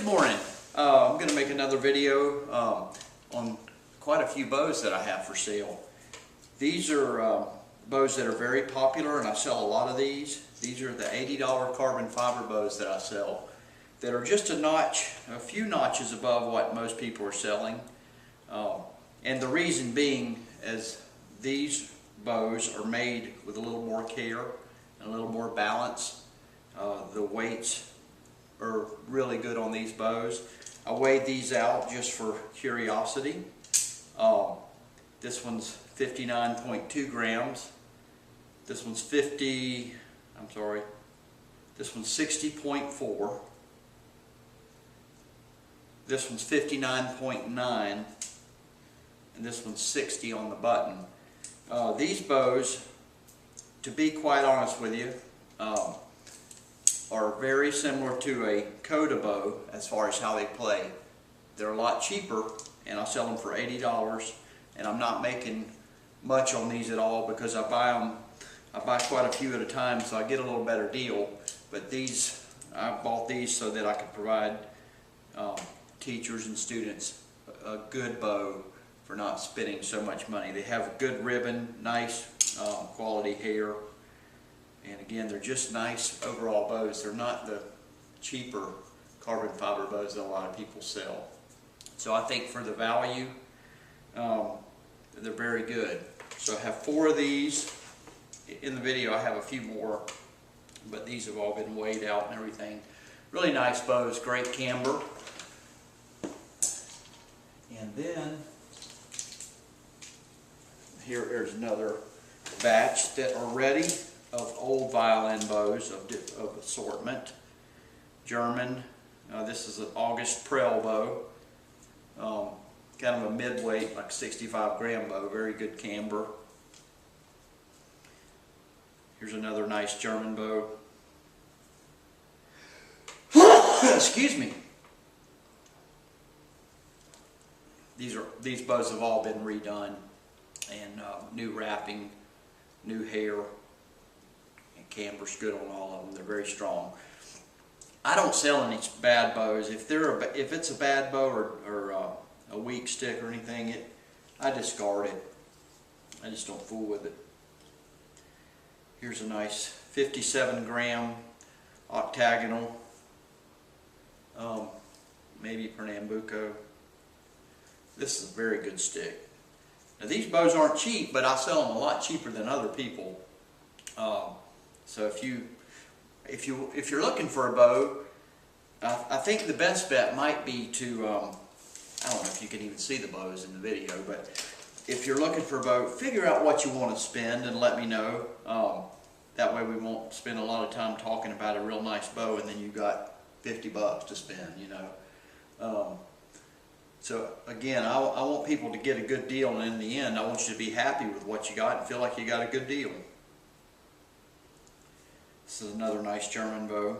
Good morning. I'm going to make another video on quite a few bows that I have for sale. These are bows that are very popular, and I sell a lot of these. These are the $80 carbon fiber bows that I sell that are just a few notches above what most people are selling. And the reason being is these bows are made with a little more care and a little more balance. The weights are really good on these bows. I weighed these out just for curiosity. This one's 59.2 grams. This one's 60.4. This one's 59.9. And this one's 60 on the button. These bows, to be quite honest with you, are very similar to a Coda bow as far as how they play. They're a lot cheaper, and I sell them for $80, and I'm not making much on these at all because I buy quite a few at a time, so I get a little better deal. But these, I bought these so that I could provide teachers and students a good bow for not spending so much money. They have a good ribbon, nice quality hair. And again, they're just nice overall bows. They're not the cheaper carbon fiber bows that a lot of people sell. So I think for the value, they're very good. So I have 4 of these. In the video I have a few more, but these have all been weighed out and everything. Really nice bows, great camber. And then here's another batch that are ready of old violin bows of assortment. German. This is an August Prell bow. Kind of a mid-weight, like 65 gram bow. Very good camber. Here's another nice German bow. Excuse me. These bows have all been redone, and new wrapping, new hair. Camber's good on all of them. They're very strong. I don't sell any bad bows. If it's a bad bow or a weak stick or anything, I discard it. I just don't fool with it. Here's a nice 57 gram octagonal, maybe Pernambuco. This is a very good stick. Now these bows aren't cheap, but I sell them a lot cheaper than other people. So if you're looking for a bow, I think the best bet might be to, I don't know if you can even see the bows in the video, but if you're looking for a bow, figure out what you want to spend and let me know. That way we won't spend a lot of time talking about a real nice bow and then you got 50 bucks to spend, you know. So again, I want people to get a good deal, and in the end I want you to be happy with what you got and feel like you got a good deal. This is another nice German bow.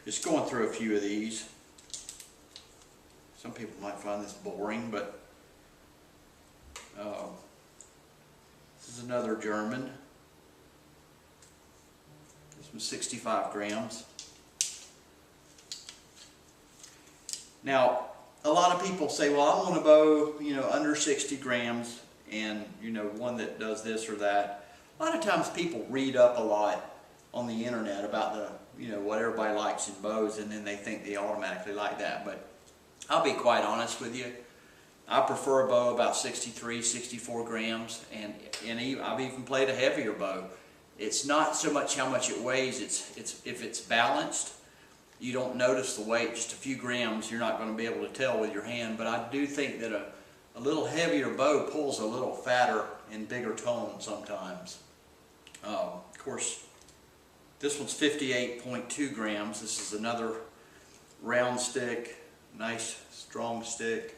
Just going through a few of these. Some people might find this boring, but this is another German. This one's 65 grams. Now, a lot of people say, well, I want a bow, you know, under 60 grams and, you know, one that does this or that. A lot of times people read up a lot on the internet about what everybody likes in bows, and then they think they automatically like that. But I'll be quite honest with you. I prefer a bow about 63, 64 grams, and I've even played a heavier bow. It's not so much how much it weighs, it's if it's balanced, you don't notice the weight. Just a few grams, you're not going to be able to tell with your hand. But I do think that a little heavier bow pulls a little fatter and bigger tone sometimes. Of course, this one's 58.2 grams. This is another round stick, nice strong stick.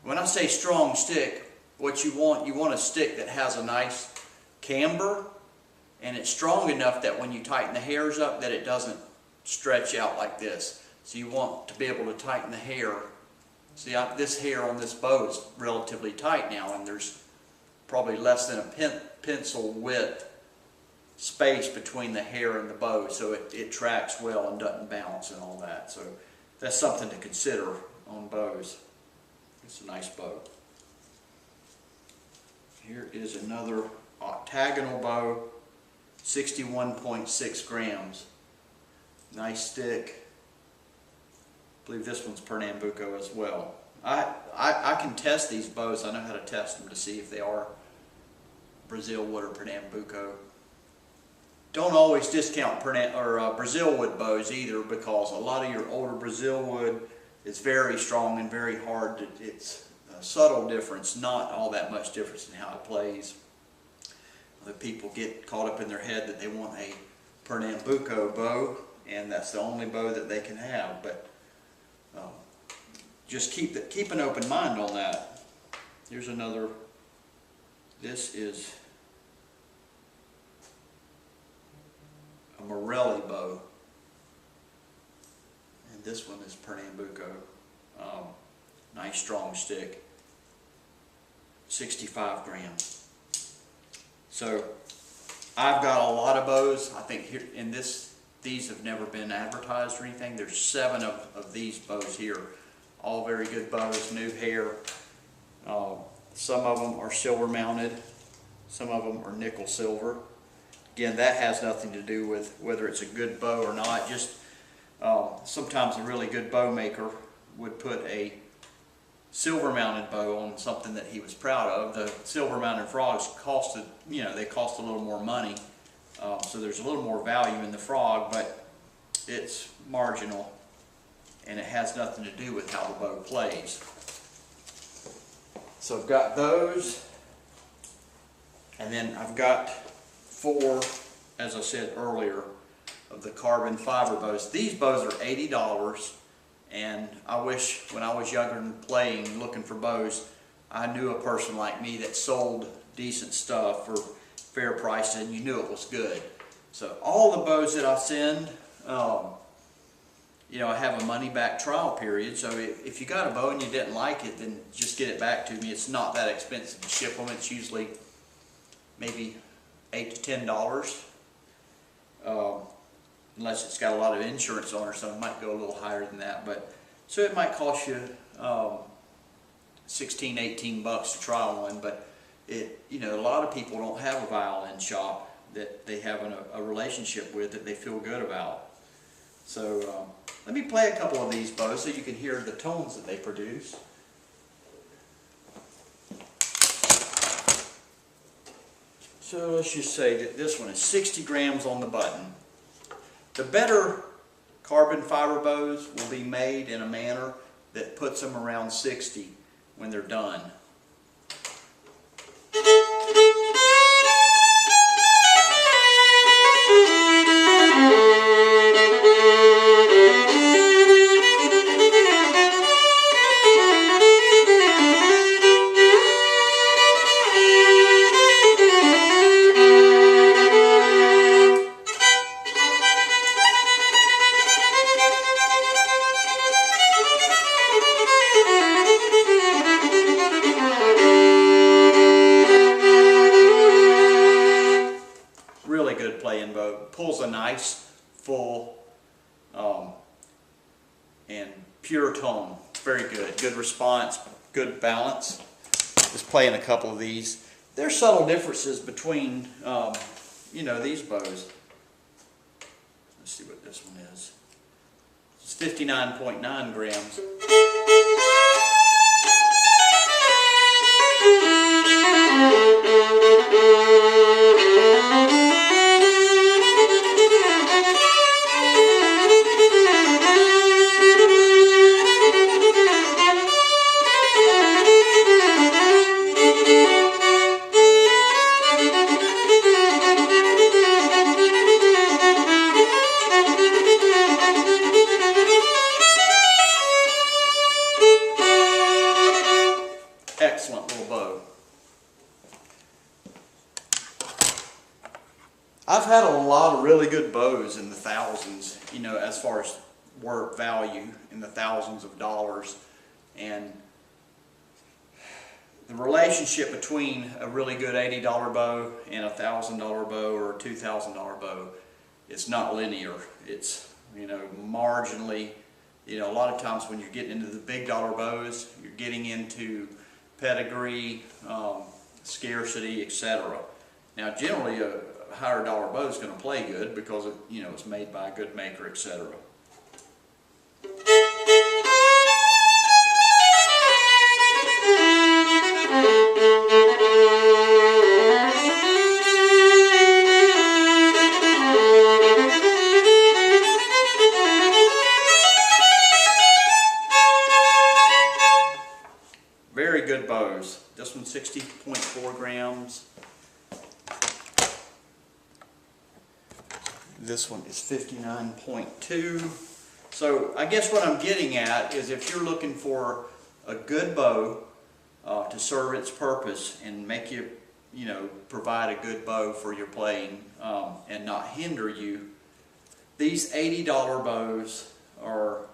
When I say strong stick, what you want a stick that has a nice camber, and it's strong enough that when you tighten the hairs up that it doesn't stretch out like this. So you want to be able to tighten the hair. See, this hair on this bow is relatively tight now, and there's probably less than a pencil width space between the hair and the bow, so it tracks well and doesn't bounce and all that. So that's something to consider on bows. It's a nice bow. Here is another octagonal bow, 61.6 grams. Nice stick. I believe this one's Pernambuco as well. I can test these bows. I know how to test them to see if they are Brazil wood or Pernambuco. Don't always discount Brazil wood bows either, because a lot of your older Brazil wood is very strong and very hard. It's a subtle difference, not all that much difference in how it plays. The people get caught up in their head that they want a Pernambuco bow, and that's the only bow that they can have. But just keep an open mind on that. Here's another. This is a Morelli bow, and this one is Pernambuco. Nice strong stick, 65 grams. So I've got a lot of bows. I think here in these have never been advertised or anything. There's 7 of these bows here. All very good bows, new hair. Some of them are silver mounted. Some of them are nickel silver. Again, that has nothing to do with whether it's a good bow or not. Just sometimes a really good bow maker would put a silver mounted bow on something that he was proud of. The silver mounted frogs costed, they cost a little more money. So there's a little more value in the frog, but it's marginal, and it has nothing to do with how the bow plays. So I've got those, and then I've got 4, as I said earlier, of the carbon fiber bows. These bows are $80, and I wish when I was younger and playing, looking for bows, I knew a person like me that sold decent stuff for fair prices, and you knew it was good. So all the bows that I send, I have a money back trial period. So if you got a bow and you didn't like it, then just get it back to me. It's not that expensive to ship them. It's usually maybe $8 to $10, unless it's got a lot of insurance on it, so it might go a little higher than that. But so it might cost you $16, $18 to try one. But a lot of people don't have a violin shop that they have a relationship with that they feel good about. So let me play a couple of these bows so you can hear the tones that they produce. So let's just say that this one is 60 grams on the button. The better carbon fiber bows will be made in a manner that puts them around 60 when they're done. Really good playing bow. Pulls a nice, full, and pure tone. Very good. Good response, good balance. Just playing a couple of these. There's subtle differences between, these bows. Let's see what this one is. It's 59.9 grams. Excellent little bow. I've had a lot of really good bows in the thousands, as far as work value, in the thousands of dollars. And the relationship between a really good $80 bow and a $1,000 bow or a $2,000 bow, it's not linear. It's, you know, marginally, you know, a lot of times when you're getting into the big dollar bows, you're getting into pedigree, scarcity, etc. Now generally a higher dollar bow is going to play good because it, you know, it's made by a good maker, etc. Very good bows. This one's 60.4 grams. This one is 59.2. So I guess what I'm getting at is if you're looking for a good bow to serve its purpose and make you, you know, provide a good bow for your playing and not hinder you, these $80 bows are,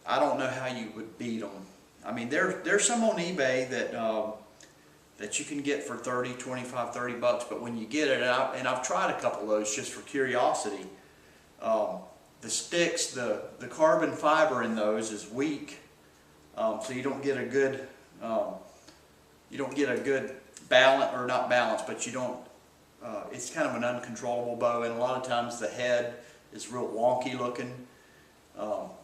I don't know how you would beat them. I mean, there's some on eBay that that you can get for 30, 25, 30 bucks, but when you get it, and I've tried a couple of those just for curiosity, the sticks, the carbon fiber in those is weak, so you don't get a good balance, or not balance, but you don't. It's kind of an uncontrollable bow, and a lot of times the head is real wonky looking.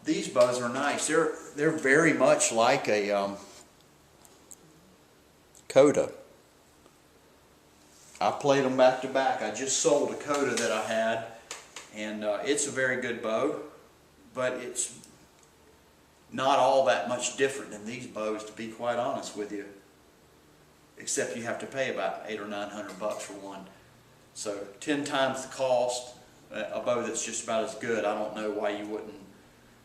These bows are nice. They're very much like a Coda. I played them back to back. I just sold a Coda that I had, and it's a very good bow, but it's not all that much different than these bows, to be quite honest with you. Except you have to pay about $800 or $900 for one. So 10 times the cost. A bow that's just about as good. I don't know why you wouldn't.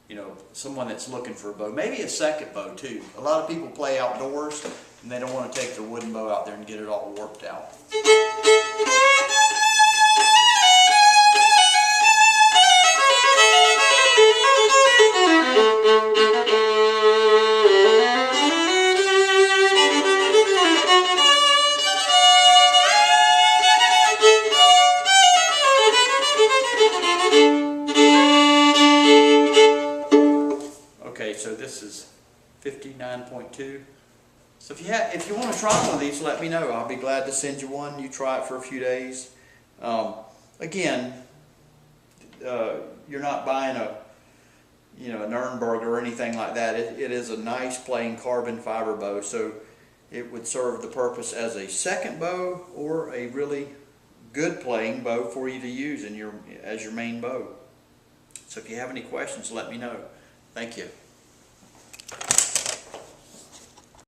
You know, someone that's looking for a bow, maybe a second bow too. A lot of people play outdoors and they don't want to take their wooden bow out there and get it all warped out. Okay, so this is 59.2. So if you want to try one of these, let me know. I'll be glad to send you one. You try it for a few days. Again, you're not buying a, you know, an Nürnberg or anything like that. It is a nice plain carbon fiber bow, so it would serve the purpose as a second bow or a really good playing bow for you to use in as your main bow. So if you have any questions, let me know. Thank you.